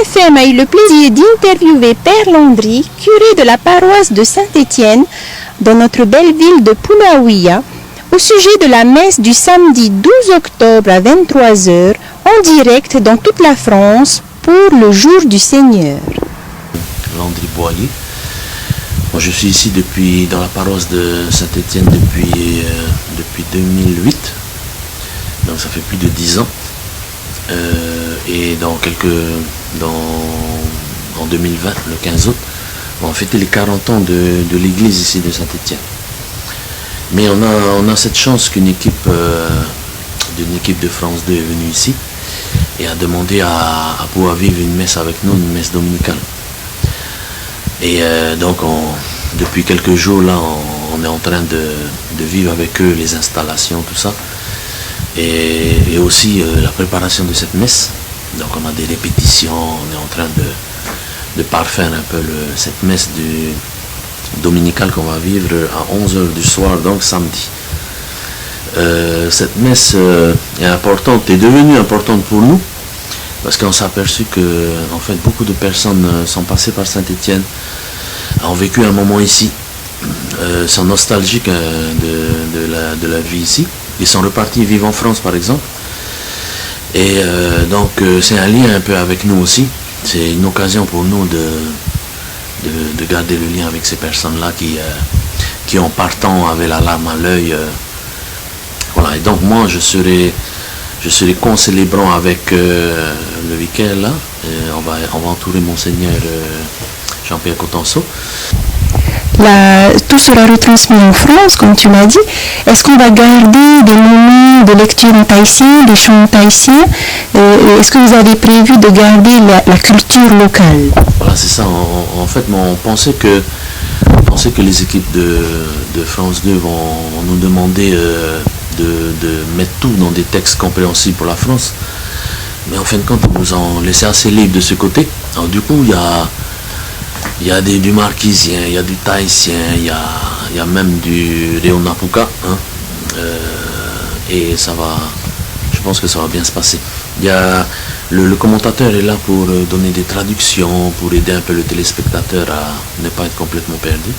FM a eu le plaisir d'interviewer Père Landry, curé de la paroisse de Saint-Étienne, dans notre belle ville de Pounaouia, au sujet de la messe du samedi 12 octobre à 23h, en direct dans toute la France, pour le jour du Seigneur. Landry Boyer. Moi, je suis ici dans la paroisse de Saint-Étienne depuis 2008, donc ça fait plus de 10 ans. Et en 2020, le 15 août, on va fêter les 40 ans de l'église ici de Saint-Étienne. Mais on a cette chance qu'une équipe de France 2 est venue ici et a demandé à pouvoir vivre une messe avec nous, une messe dominicale. Et donc depuis quelques jours là, on est en train de vivre avec eux les installations, tout ça. Et aussi la préparation de cette messe. Donc on a des répétitions, on est en train de parfaire un peu cette messe dominicale qu'on va vivre à 11h du soir, donc samedi. Cette messe est importante, est devenue importante pour nous, parce qu'on s'est aperçu que en fait, beaucoup de personnes sont passées par Saint-Étienne, ont vécu un moment ici, sont nostalgiques de la vie ici. Ils sont repartis vivre en France par exemple. Et donc c'est un lien un peu avec nous aussi. C'est une occasion pour nous de garder le lien avec ces personnes-là qui en partant avaient la larme à l'œil. Voilà. Et donc moi je serai concélébrant avec le vicaire là. On va entourer Monseigneur Jean-Pierre Cotenceau. Tout sera retransmis en France, comme tu m'as dit. Est-ce qu'on va garder des moments de lecture en tahitien, des chants en tahitien? Est-ce que vous avez prévu de garder la culture locale? Voilà, c'est ça. En fait, on pensait que les équipes de France 2 vont nous demander de mettre tout dans des textes compréhensibles pour la France. Mais en fin de compte, ils nous ont laissé assez libre de ce côté. Alors du coup, il y a du marquisien, il y a du tahitien, il y a même du Réonapuka, hein, et ça va, je pense que ça va bien se passer. Il y a le commentateur est là pour donner des traductions, pour aider un peu le téléspectateur à ne pas être complètement perdu.